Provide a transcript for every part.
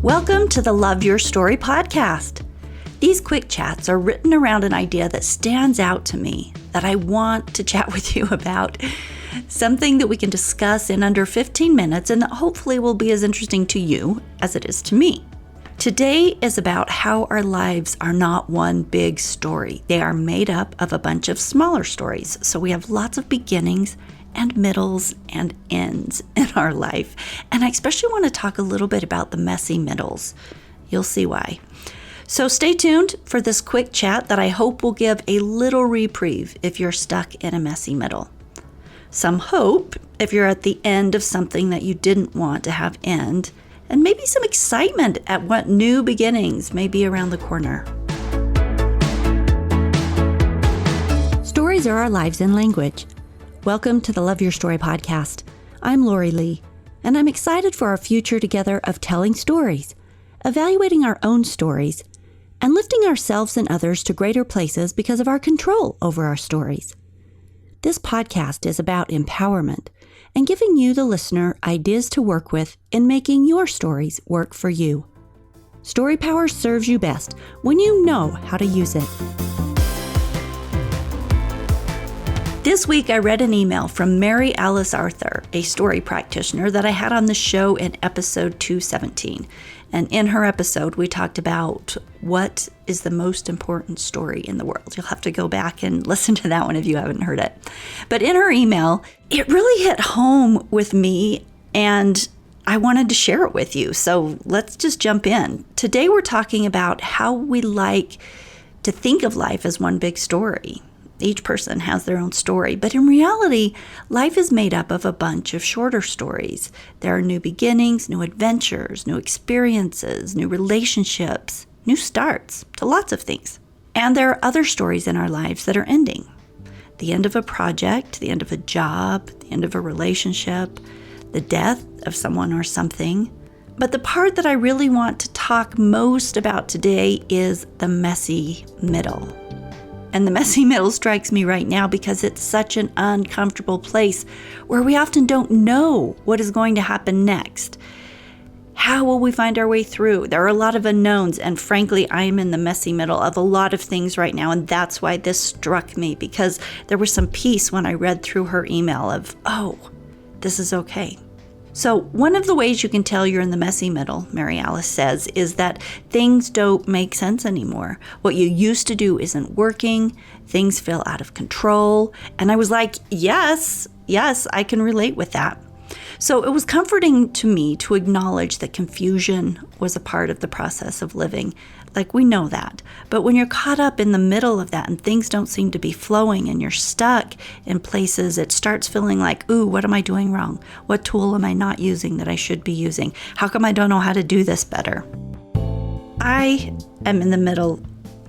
Welcome to the Love Your Story podcast. These quick chats are written around an idea that stands out to me that I want to chat with you about. Something that we can discuss in under 15 minutes and that hopefully will be as interesting to you as it is to me. Today is about how our lives are not one big story. They are made up of a bunch of smaller stories. So we have lots of beginnings and middles and ends in our life. And I especially want to talk a little bit about the messy middles. You'll see why. So stay tuned for this quick chat that I hope will give a little reprieve if you're stuck in a messy middle. Some hope if you're at the end of something that you didn't want to have end, and maybe some excitement at what new beginnings may be around the corner. Stories are our lives in language. Welcome to the Love Your Story podcast. I'm Lori Lee, and I'm excited for our future together of telling stories, evaluating our own stories, and lifting ourselves and others to greater places because of our control over our stories. This podcast is about empowerment and giving you, the listener, ideas to work with in making your stories work for you. Story power serves you best when you know how to use it. This week, I read an email from Mary Alice Arthur, a story practitioner that I had on the show in episode 217. And in her episode, we talked about what is the most important story in the world. You'll have to go back and listen to that one if you haven't heard it. But in her email, it really hit home with me, and I wanted to share it with you. So let's just jump in. Today, we're talking about how we like to think of life as one big story. Each person has their own story, but in reality, life is made up of a bunch of shorter stories. There are new beginnings, new adventures, new experiences, new relationships, new starts to lots of things. And there are other stories in our lives that are ending. The end of a project, the end of a job, the end of a relationship, the death of someone or something. But the part that I really want to talk most about today is the messy middle. And the messy middle strikes me right now because it's such an uncomfortable place where we often don't know what is going to happen next. How will we find our way through? There are a lot of unknowns, and frankly, I am in the messy middle of a lot of things right now, and that's why this struck me, because there was some peace when I read through her email of, oh, this is okay. So one of the ways you can tell you're in the messy middle, Mary Alice says, is that things don't make sense anymore. What you used to do isn't working. Things feel out of control. And I was like, yes, I can relate with that. So it was comforting to me to acknowledge that confusion was a part of the process of living. Like, we know that. But when you're caught up in the middle of that and things don't seem to be flowing and you're stuck in places, it starts feeling like, ooh, what am I doing wrong? What tool am I not using that I should be using? How come I don't know how to do this better? I am in the middle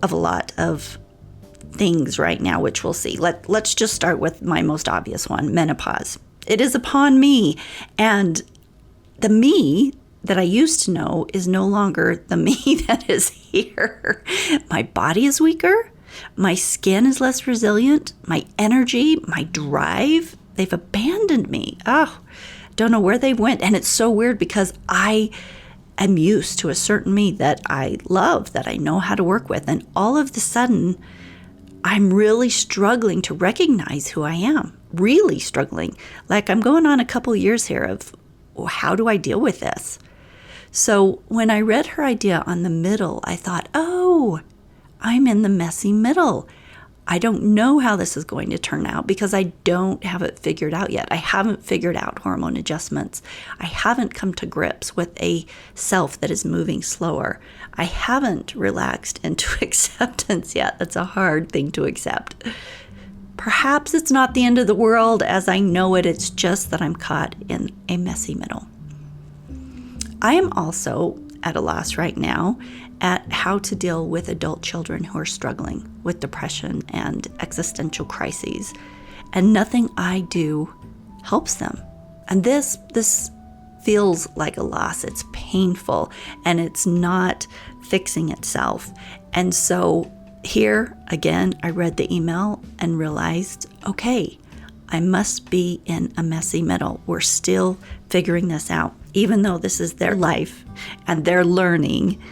of a lot of things right now, which we'll see. Let's just start with my most obvious one, menopause. It is upon me, and the me that I used to know is no longer the me that is here. My body is weaker. My skin is less resilient. My energy, my drive, they've abandoned me. Oh, don't know where they went. And it's so weird because I am used to a certain me that I love, that I know how to work with. And all of a sudden, I'm really struggling to recognize who I am. Really struggling. Like, I'm going on a couple years here of, well, how do I deal with this? So when I read her idea on the middle, I thought, oh, I'm in the messy middle. I don't know how this is going to turn out because I don't have it figured out yet. I haven't figured out hormone adjustments. I haven't come to grips with a self that is moving slower. I haven't relaxed into acceptance yet. That's a hard thing to accept. Perhaps it's not the end of the world as I know it. It's just that I'm caught in a messy middle. I am also at a loss right now at how to deal with adult children who are struggling with depression and existential crises, and nothing I do helps them. And this feels like a loss. It's painful, and it's not fixing itself. And so here, again, I read the email and realized, okay, I must be in a messy middle. We're still figuring this out. Even though this is their life and they're learning,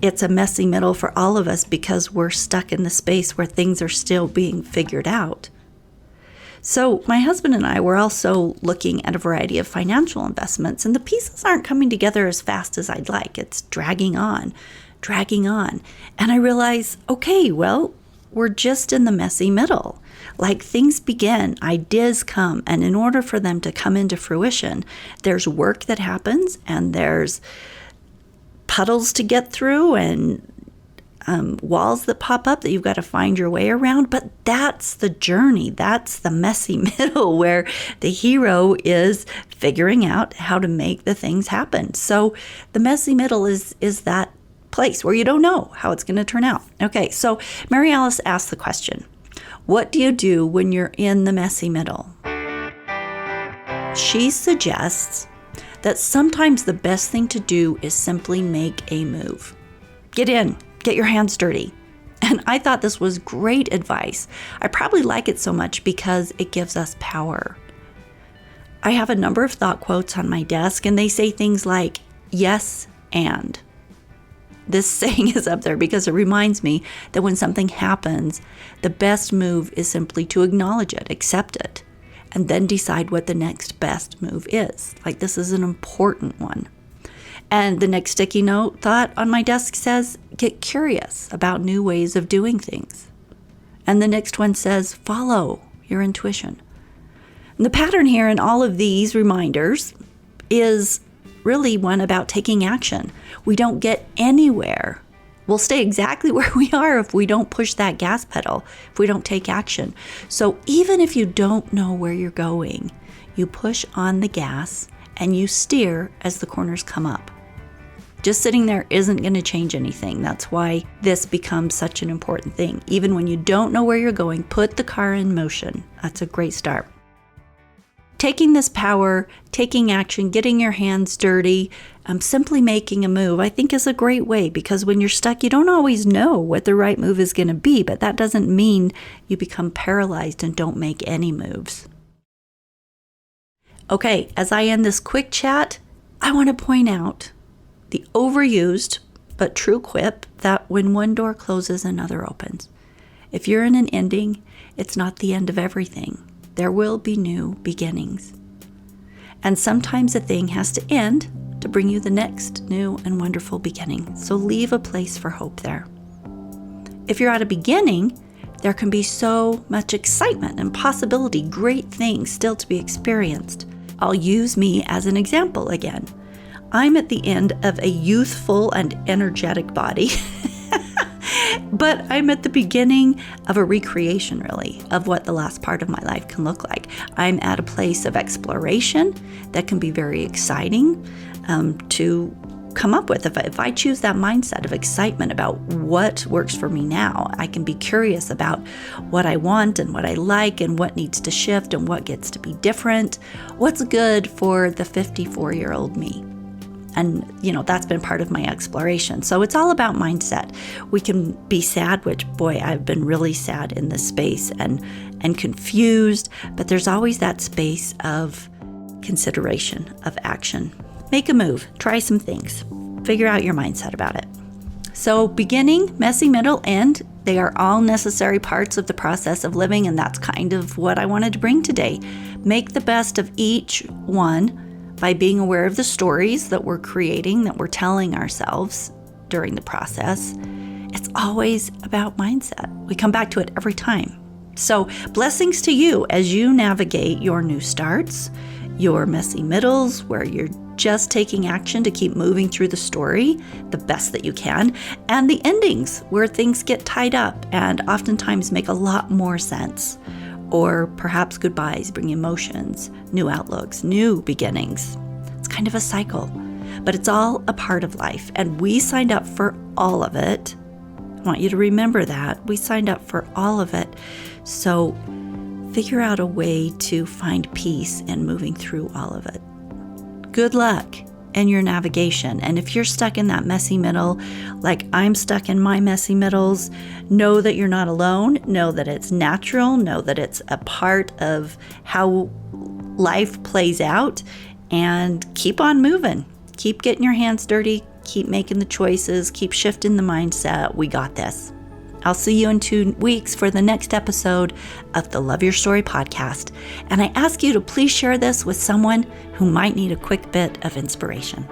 it's a messy middle for all of us because we're stuck in the space where things are still being figured out. So my husband and I were also looking at a variety of financial investments, and the pieces aren't coming together as fast as I'd like. It's dragging on. And I realized, okay, well, we're just in the messy middle. Like, things begin, ideas come, and in order for them to come into fruition, there's work that happens, and there's puddles to get through, and walls that pop up that you've got to find your way around. But that's the journey. That's the messy middle where the hero is figuring out how to make the things happen. So the messy middle is that place where you don't know how it's going to turn out. Okay, so Mary Alice asked the question, what do you do when you're in the messy middle? She suggests that sometimes the best thing to do is simply make a move. Get in, get your hands dirty. And I thought this was great advice. I probably like it so much because it gives us power. I have a number of thought quotes on my desk, and they say things like, yes, and. This saying is up there because it reminds me that when something happens, the best move is simply to acknowledge it, accept it, and then decide what the next best move is. Like, this is an important one. And the next sticky note thought on my desk says, get curious about new ways of doing things. And the next one says, follow your intuition. And the pattern here in all of these reminders is really one about taking action. We don't get anywhere. We'll stay exactly where we are if we don't push that gas pedal, if we don't take action. So even if you don't know where you're going, you push on the gas and you steer as the corners come up. Just sitting there isn't going to change anything. That's why this becomes such an important thing. Even when you don't know where you're going, put the car in motion. That's a great start. Taking this power, taking action, getting your hands dirty, simply making a move, I think is a great way, because when you're stuck, you don't always know what the right move is going to be, but that doesn't mean you become paralyzed and don't make any moves. Okay, as I end this quick chat, I want to point out the overused but true quip that when one door closes, another opens. If you're in an ending, it's not the end of everything. There will be new beginnings. And sometimes a thing has to end to bring you the next new and wonderful beginning. So leave a place for hope there. If you're at a beginning, there can be so much excitement and possibility, great things still to be experienced. I'll use me as an example again. I'm at the end of a youthful and energetic body. But I'm at the beginning of a recreation, really, of what the last part of my life can look like. I'm at a place of exploration that can be very exciting to come up with. If I choose that mindset of excitement about what works for me now, I can be curious about what I want and what I like and what needs to shift and what gets to be different. What's good for the 54-year-old me? And, that's been part of my exploration. So it's all about mindset. We can be sad, which, boy, I've been really sad in this space and confused, but there's always that space of consideration, of action. Make a move, try some things, figure out your mindset about it. So beginning, messy, middle, end, they are all necessary parts of the process of living, and that's kind of what I wanted to bring today. Make the best of each one by being aware of the stories that we're creating, that we're telling ourselves during the process. It's always about mindset. We come back to it every time. So blessings to you as you navigate your new starts, your messy middles, where you're just taking action to keep moving through the story the best that you can, and the endings where things get tied up and oftentimes make a lot more sense. Or perhaps goodbyes bring emotions, new outlooks, new beginnings. It's kind of a cycle, but it's all a part of life, and we signed up for all of it. I want you to remember that. We signed up for all of it. So figure out a way to find peace in moving through all of it. Good luck in your navigation. And if you're stuck in that messy middle, like I'm stuck in my messy middles, know that you're not alone. Know that it's natural. Know that it's a part of how life plays out, and keep on moving. Keep getting your hands dirty. Keep making the choices. Keep shifting the mindset. We got this. I'll see you in 2 weeks for the next episode of the Love Your Story podcast. And I ask you to please share this with someone who might need a quick bit of inspiration.